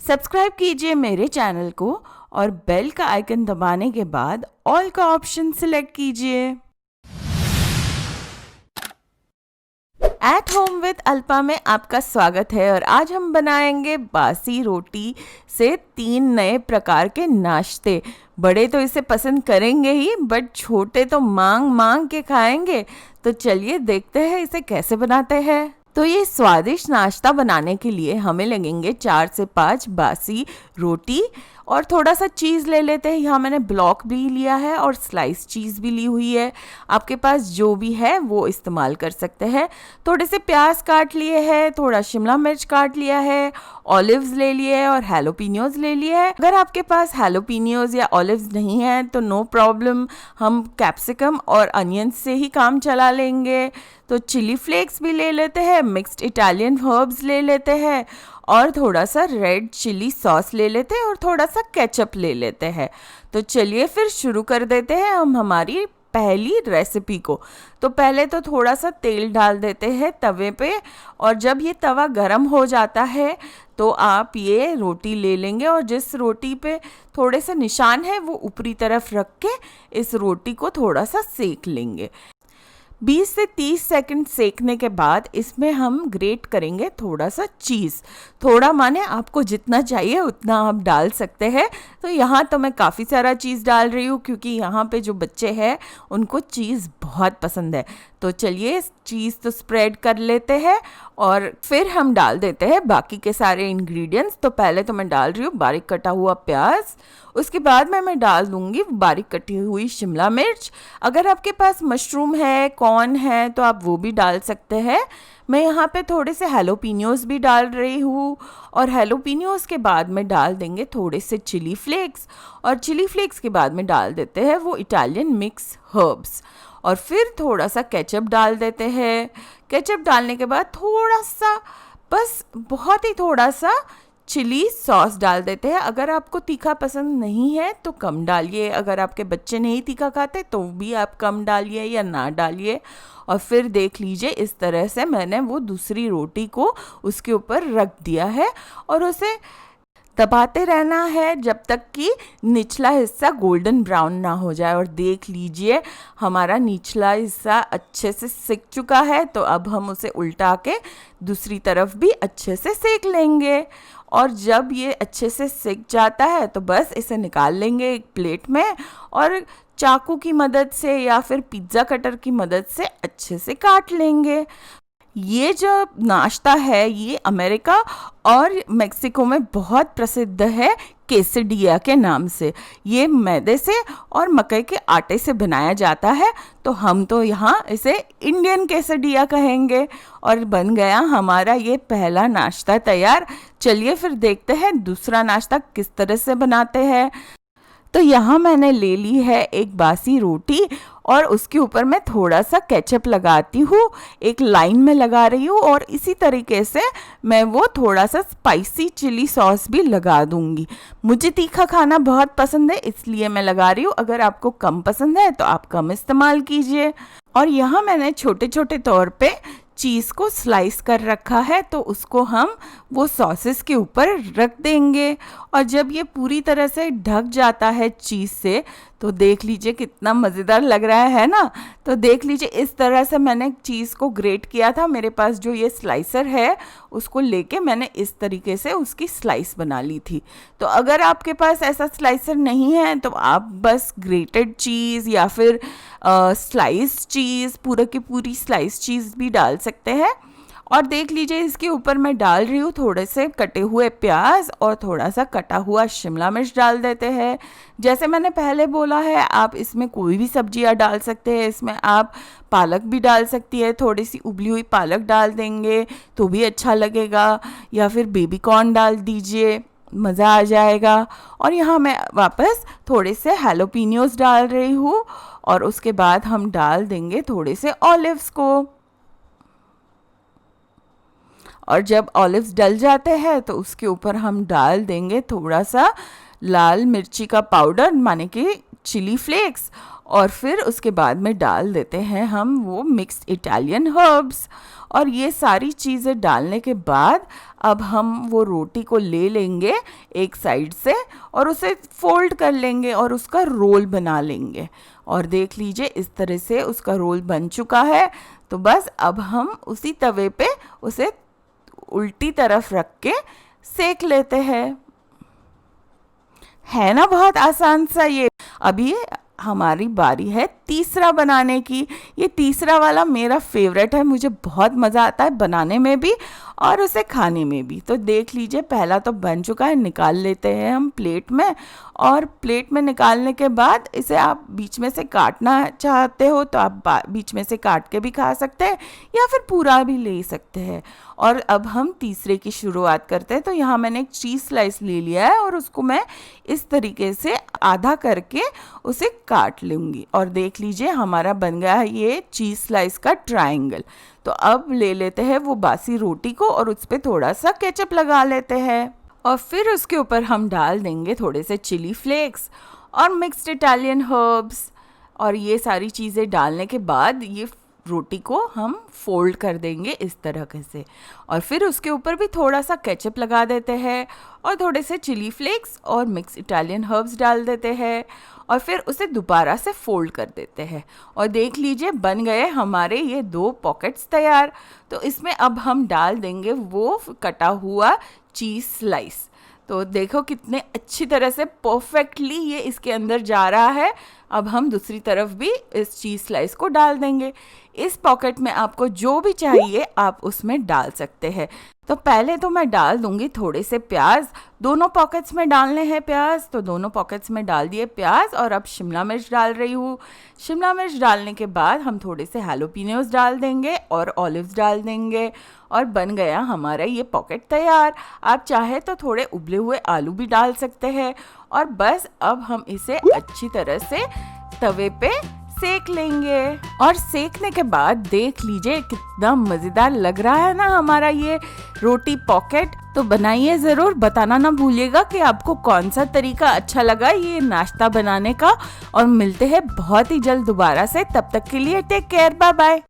Subscribe कीजिए मेरे channel को और बेल का आइकन दबाने के बाद ऑल का ऑप्शन सिलेक्ट कीजिए। एट होम विद अल्पा में आपका स्वागत है और आज हम बनाएंगे बासी रोटी से 3 नए प्रकार के नाश्ते। बड़े तो इसे पसंद करेंगे ही, बट छोटे तो मांग मांग के खाएंगे। तो चलिए देखते हैं इसे कैसे बनाते हैं। तो ये स्वादिष्ट नाश्ता बनाने के लिए हमें लगेंगे 4 से 5 बासी रोटी और थोड़ा सा चीज़ ले लेते हैं। यहाँ मैंने ब्लॉक भी लिया है और स्लाइस चीज़ भी ली हुई है। आपके पास जो भी है वो इस्तेमाल कर सकते हैं। थोड़े से प्याज काट लिए हैं, थोड़ा शिमला मिर्च काट लिया है, ऑलिव्स ले लिए है और हैलोपिनियोज ले लिए है। अगर आपके पास हैलोपिनियोज या ऑलिव्स नहीं है तो नो प्रॉब्लम, हम कैप्सिकम और अनियन से ही काम चला लेंगे। तो चिली फ्लेक्स भी ले लेते हैं, मिक्स्ड इटालियन हर्ब्स ले लेते हैं और थोड़ा सा रेड चिली सॉस ले लेते हैं और थोड़ा सा केचप ले लेते हैं। तो चलिए फिर शुरू कर देते हैं हम हमारी पहली रेसिपी को। तो पहले तो थोड़ा सा तेल डाल देते हैं तवे पे और जब ये तवा गरम हो जाता है तो आप ये रोटी ले लेंगे और जिस रोटी पे थोड़े से निशान है वो ऊपरी तरफ रख के इस रोटी को थोड़ा सा सेक लेंगे। 20 से 30 सेकंड सेकने के बाद इसमें हम ग्रेट करेंगे थोड़ा सा चीज़। थोड़ा माने आपको जितना चाहिए उतना आप डाल सकते हैं। तो यहाँ तो मैं काफ़ी सारा चीज़ डाल रही हूँ क्योंकि यहाँ पे जो बच्चे हैं उनको चीज़ बहुत पसंद है। तो चलिए चीज़ तो स्प्रेड कर लेते हैं और फिर हम डाल देते हैं बाकी के सारे इंग्रेडिएंट्स। तो पहले तो मैं डाल रही हूँ बारीक कटा हुआ प्याज, उसके बाद मैं डाल दूंगी बारीक कटी हुई शिमला मिर्च। अगर आपके पास मशरूम है, कॉर्न है तो आप वो भी डाल सकते हैं। मैं यहाँ पे थोड़े से हैलोपिनियोज भी डाल रही हूँ और हैलोपिनियोज के बाद में डाल देंगे थोड़े से चिली फ्लेक्स और चिली फ्लेक्स के बाद में डाल देते हैं वो इटालियन मिक्स हर्ब्स और फिर थोड़ा सा केचप डाल देते हैं। केचप डालने के बाद थोड़ा सा, बस बहुत ही थोड़ा सा चिली सॉस डाल देते हैं। अगर आपको तीखा पसंद नहीं है तो कम डालिए, अगर आपके बच्चे नहीं तीखा खाते तो भी आप कम डालिए या ना डालिए। और फिर देख लीजिए इस तरह से मैंने वो दूसरी रोटी को उसके ऊपर रख दिया है और उसे दबाते रहना है जब तक कि निचला हिस्सा गोल्डन ब्राउन ना हो जाए। और देख लीजिए हमारा निचला हिस्सा अच्छे से सिक चुका है। तो अब हम उसे उल्टा के दूसरी तरफ भी अच्छे से सेक लेंगे और जब ये अच्छे से सिक जाता है तो बस इसे निकाल लेंगे एक प्लेट में और चाकू की मदद से या फिर पिज़्ज़ा कटर की मदद से अच्छे से काट लेंगे। ये जो नाश्ता है ये अमेरिका और मेक्सिको में बहुत प्रसिद्ध है केसडिया के नाम से। ये मैदे से और मकई के आटे से बनाया जाता है। तो हम तो यहाँ इसे इंडियन केसडिया कहेंगे और बन गया हमारा ये पहला नाश्ता तैयार। चलिए फिर देखते हैं दूसरा नाश्ता किस तरह से बनाते हैं। तो यहाँ मैंने ले ली है एक बासी रोटी और उसके ऊपर मैं थोड़ा सा केचप लगाती हूँ, एक लाइन में लगा रही हूँ और इसी तरीके से मैं वो थोड़ा सा स्पाइसी चिली सॉस भी लगा दूँगी। मुझे तीखा खाना बहुत पसंद है इसलिए मैं लगा रही हूँ। अगर आपको कम पसंद है तो आप कम इस्तेमाल कीजिए। और यहाँ मैंने छोटे छोटे तौर पे चीज़ को स्लाइस कर रखा है तो उसको हम वो सॉसेस के ऊपर रख देंगे और जब ये पूरी तरह से ढक जाता है चीज़ से तो देख लीजिए कितना मज़ेदार लग रहा है ना। तो देख लीजिए इस तरह से मैंने चीज़ को ग्रेट किया था। मेरे पास जो ये स्लाइसर है उसको लेके मैंने इस तरीके से उसकी स्लाइस बना ली थी। तो अगर आपके पास ऐसा स्लाइसर नहीं है तो आप बस ग्रेटेड चीज़ या फिर स्लाइस चीज़, पूरा की पूरी स्लाइस चीज़ भी डाल सकते हैं। और देख लीजिए इसके ऊपर मैं डाल रही हूँ थोड़े से कटे हुए प्याज और थोड़ा सा कटा हुआ शिमला मिर्च डाल देते हैं। जैसे मैंने पहले बोला है आप इसमें कोई भी सब्जियाँ डाल सकते हैं। इसमें आप पालक भी डाल सकती है, थोड़ी सी उबली हुई पालक डाल देंगे तो भी अच्छा लगेगा या फिर बेबी कॉर्न डाल दीजिए, मज़ा आ जाएगा। और यहाँ मैं वापस थोड़े से हैलोपिनियोज डाल रही हूँ और उसके बाद हम डाल देंगे थोड़े से ऑलिव्स को। और जब ऑलिव्स डल जाते हैं तो उसके ऊपर हम डाल देंगे थोड़ा सा लाल मिर्ची का पाउडर, माने कि चिली फ्लेक्स और फिर उसके बाद में डाल देते हैं हम वो मिक्स्ड इटालियन हर्ब्स। और ये सारी चीज़ें डालने के बाद अब हम वो रोटी को ले लेंगे एक साइड से और उसे फोल्ड कर लेंगे और उसका रोल बना लेंगे। और देख लीजिए इस तरह से उसका रोल बन चुका है। तो बस अब हम उसी तवे पे उसे उल्टी तरफ रख के सेक लेते हैं। है ना बहुत आसान सा ये। अभी हमारी बारी है तीसरा बनाने की। ये तीसरा वाला मेरा फेवरेट है, मुझे बहुत मज़ा आता है बनाने में भी और उसे खाने में भी। तो देख लीजिए पहला तो बन चुका है, निकाल लेते हैं हम प्लेट में। और प्लेट में निकालने के बाद इसे आप बीच में से काटना चाहते हो तो आप बीच में से काट के भी खा सकते हैं या फिर पूरा भी ले सकते हैं। और अब हम तीसरे की शुरुआत करते हैं। तो यहाँ मैंने एक चीज़ स्लाइस ले लिया है और उसको मैं इस तरीके से आधा करके उसे काट लूँगी। और देख लीजिए हमारा बन गया है ये चीज़ स्लाइस का ट्रायंगल। तो अब ले लेते हैं वो बासी रोटी को और उस पर थोड़ा सा केचप लगा लेते हैं और फिर उसके ऊपर हम डाल देंगे थोड़े से चिली फ्लेक्स और मिक्स्ड इटालियन हर्ब्स। और ये सारी चीज़ें डालने के बाद ये रोटी को हम फोल्ड कर देंगे इस तरह से और फिर उसके ऊपर भी थोड़ा सा केचप लगा देते हैं और थोड़े से चिली फ्लेक्स और मिक्स इटालियन हर्ब्स डाल देते हैं और फिर उसे दोबारा से फोल्ड कर देते हैं। और देख लीजिए बन गए हमारे ये 2 पॉकेट्स तैयार। तो इसमें अब हम डाल देंगे वो कटा हुआ चीज़ स्लाइस। तो देखो कितने अच्छी तरह से परफेक्टली ये इसके अंदर जा रहा है। अब हम दूसरी तरफ भी इस चीज़ स्लाइस को डाल देंगे। इस पॉकेट में आपको जो भी चाहिए आप उसमें डाल सकते हैं। तो पहले तो मैं डाल दूंगी थोड़े से प्याज। दोनों पॉकेट्स में डालने हैं प्याज, तो दोनों पॉकेट्स में डाल दिए प्याज। और अब शिमला मिर्च डाल रही हूँ। शिमला मिर्च डालने के बाद हम थोड़े से हैलोपिनोस डाल देंगे और ऑलिव्स डाल देंगे और बन गया हमारा ये पॉकेट तैयार। आप चाहे तो थोड़े उबले हुए आलू भी डाल सकते हैं। और बस अब हम इसे अच्छी तरह से तवे पे सेक लेंगे। और सेकने के बाद देख लीजिए कितना मज़ेदार लग रहा है ना हमारा ये रोटी पॉकेट। तो बनाइए ज़रूर, बताना ना भूलिएगा कि आपको कौन सा तरीका अच्छा लगा ये नाश्ता बनाने का। और मिलते हैं बहुत ही जल्द दोबारा से, तब तक के लिए टेक केयर, बाय बाय।